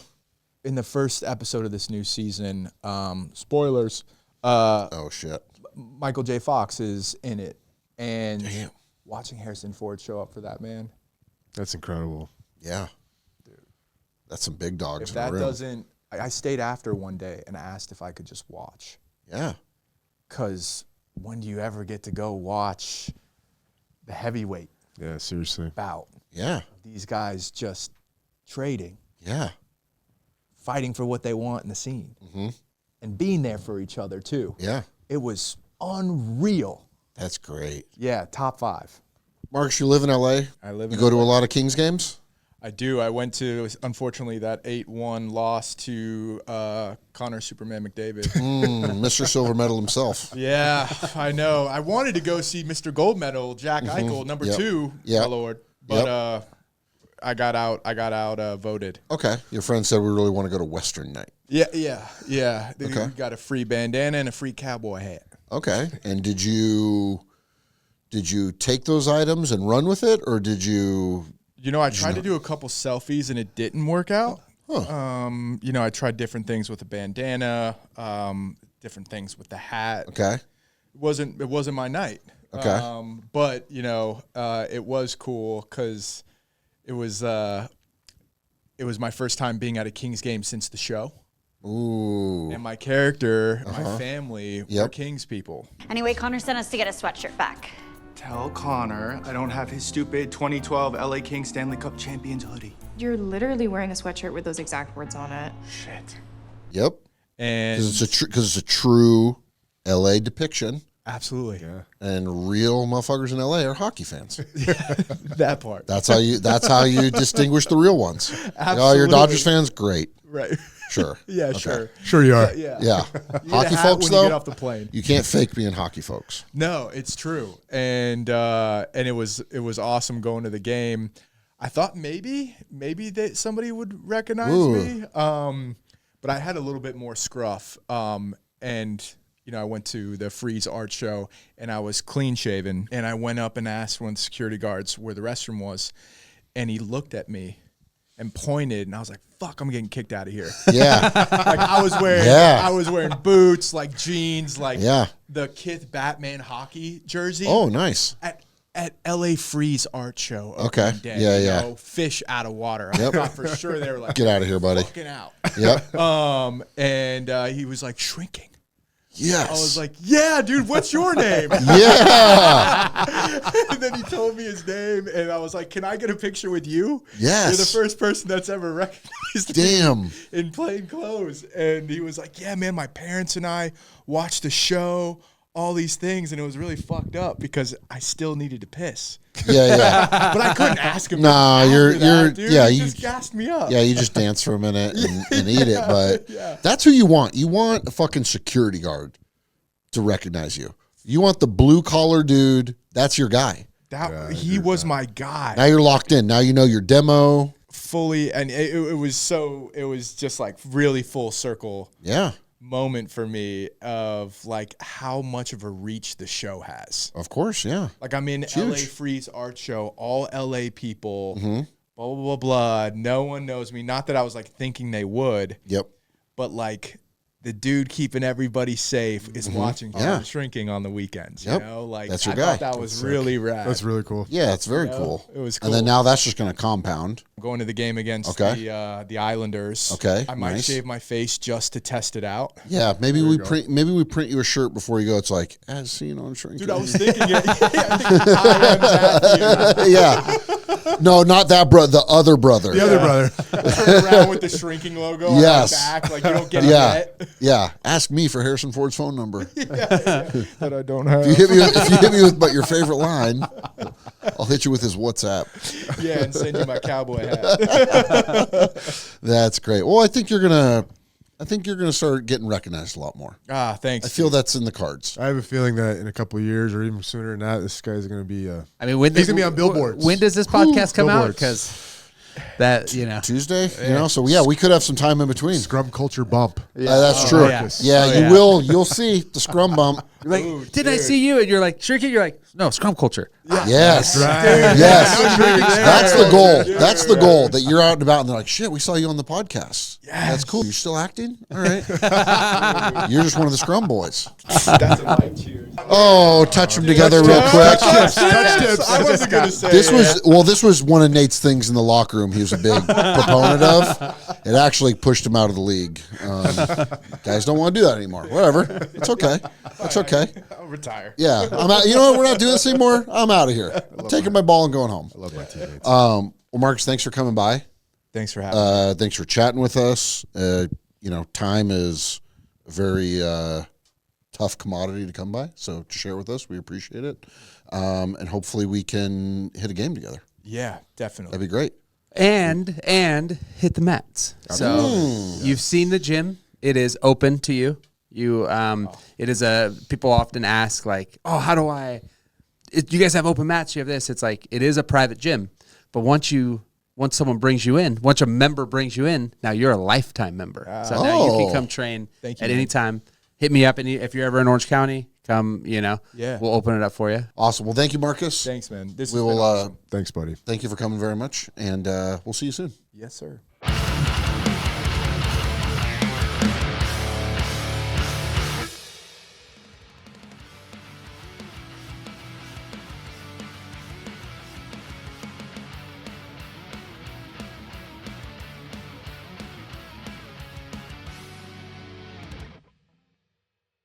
In the first episode of this new season, spoilers, Oh, shit. Michael J. Fox is in it. And Damn. watching Harrison Ford show up for that, man. That's incredible. Yeah. Dude. That's some big dogs If in the that room. doesn't, I stayed after one day and asked if I could just watch. Yeah. Because when do you ever get to go watch the heavyweight Yeah, seriously. bout? Yeah. These guys just trading, Yeah. fighting for what they want in the scene, and being there for each other too. Yeah. It was unreal. That's great. Yeah, top 5. Markus, you live in LA? I live You in go to a lot of Kings games? I do. I went to, unfortunately, that 8-1 loss to Connor Superman McDavid. Mr. Silver Medal himself. Yeah, I know. I wanted to go see Mr. Gold Medal, Jack Eichel, number Yep. 2, Yep. my lord. But I got out voted. Okay. Your friend said we really want to go to Western night. Yeah. We Okay. got a free bandana and a free cowboy hat. Okay. And did you did you take those items and run with it, or did you? You know, I tried to do a couple selfies and it didn't work out. Huh. You know, I tried different things with the bandana, different things with the hat. Okay. It wasn't my night. Okay. But you know, it was cool because it was my first time being at a King's game since the show. Ooh. And my character, my family were King's people. Anyway, Connor sent us to get a sweatshirt back. Tell Connor I don't have his stupid 2012 LA Kings Stanley Cup Champions hoodie. You're literally wearing a sweatshirt with those exact words on it. Shit. Yep. And Because it's a true LA depiction, absolutely. and real motherfuckers in LA are hockey fans. That part. That's how you distinguish the real ones. Absolutely. Oh, you're Dodgers fans? Great. Right. Sure. Yeah, Okay. sure. Sure you are. Yeah. Yeah. You need a Hockey hat folks, when though, you get off the plane. you can't fake being hockey folks. No, it's true. And it was awesome going to the game. I thought maybe that somebody would recognize me. But I had a little bit more scruff. And you know, I went to the Freeze art show and I was clean shaven, and I went up and asked one of the security guards where the restroom was, and he looked at me and pointed, and I was like, fuck, I'm getting kicked out of here. Yeah. Like I was wearing boots, like jeans, like the Kith Batman hockey jersey. Oh, nice. At LA Freeze art show. Okay. Day, Yeah, you yeah. know, fish out of water. I thought for sure they were like, Get out of here, buddy. fucking out. Yep. And he was like, shrinking. Yes. I was like, yeah, dude, what's your name? Yeah. And then he told me his name, and I was like, can I get a picture with you? Yes. You're the first person that's ever recognized Damn. me in plain clothes. And he was like, yeah, man, my parents and I watched the show, all these things, and it was really fucked up because I still needed to piss. Yeah. But I couldn't ask him. Nah, after that, dude. yeah, He you just gassed me up. Yeah, you just dance for a minute and eat it, but that's who you want. You want a fucking security guard to recognize you. You want the blue collar dude. That's your guy. He was my guy. Now you're locked in. Now you know your demo. Fully, and it was just like really full circle. Yeah. Moment for me of like how much of a reach the show has. Of course, yeah. Like I'm in LA Freeze art show, all LA people, blah, blah, blah, blah. No one knows me. Not that I was like thinking they would. Yep. But like the dude keeping everybody safe is watching Shrinking on the weekends. You know, like that's your I guy. thought that was really rad. That's really cool. Yeah, it's very cool. It was cool. And then now that's just going to compound. Going to the game against the Islanders. Okay, I might nice. shave my face just to test it out. Yeah, maybe we print you a shirt before you go. It's like, as seen on Shrinking. Dude, I was thinking it. I think Yeah. No, not that brother. The other brher. The other brother. Turn around with the Shrinking logo on Yes. my back, like you don't get it Yeah. yet. Yeah. Ask me for Harrison Ford's phone number. That I don't have. If you hit me with your favorite line, I'll hit you with his WhatsApp. Yeah, and send you my cowboy hat. That's great. Well, I think you're gonna start getting recognized a lot more. Thanks. I feel that's in the cards. I have a feeling that in a couple of years or even sooner than that, this guy's going to be. I mean, when he's going to be on billboards. When does this podcast come out? Billboards. Because that, you know. Tuesday, so we could have some time in between. Scrum culture bump. That's true. yeah. Yeah, you'll see the Scrum bump. You're like, didn't I see you? And you're like, Shrinking. You're like, no, Scrum culture. Yes. Right. Yes. That's the goal. That's the goal, that you're out and about and they're like, shit, we saw you on the podcast. Yes. That's cool. You're still acting? All right. You're just one of the Scrum boys. That's a mic cheers. Oh, touch them together real quick. Touch tips. I wasn't going to say This was one of Nate's things in the locker room he was a big proponent of. It actually pushed him out of the league. Guys don't want to do that anymore. Whatever. It's okay. It's okay. I'll retire. Yeah. I'm out. You know what? We're not doing this anymore. I'm out of here. I'm taking my ball and going home. I love my teammates. Well, Markus, thanks for coming by. Thanks for having me. Thanks for chatting with us. Time is a very tough commodity to come by. So to share with us, we appreciate it. And hopefully we can hit a game together. Yeah, definitely. That'd be great. And hit the mats. So you've seen the gym. It is open to you. It is people often ask like, oh, how do I, you guys have open mats? You have this. It's like, it is a private gym. But once someone brings you in, once a member brings you in, now you're a lifetime member. So now you can come train at any time. Hit me up. And if you're ever in Orange County, come, you know, Yeah. we'll open it up for you. Awesome. Well, thank you, Markus. Thanks, man. This We has will. been awesome. Thanks, buddy. Thank you for coming very much, and we'll see you soon. Yes, sir.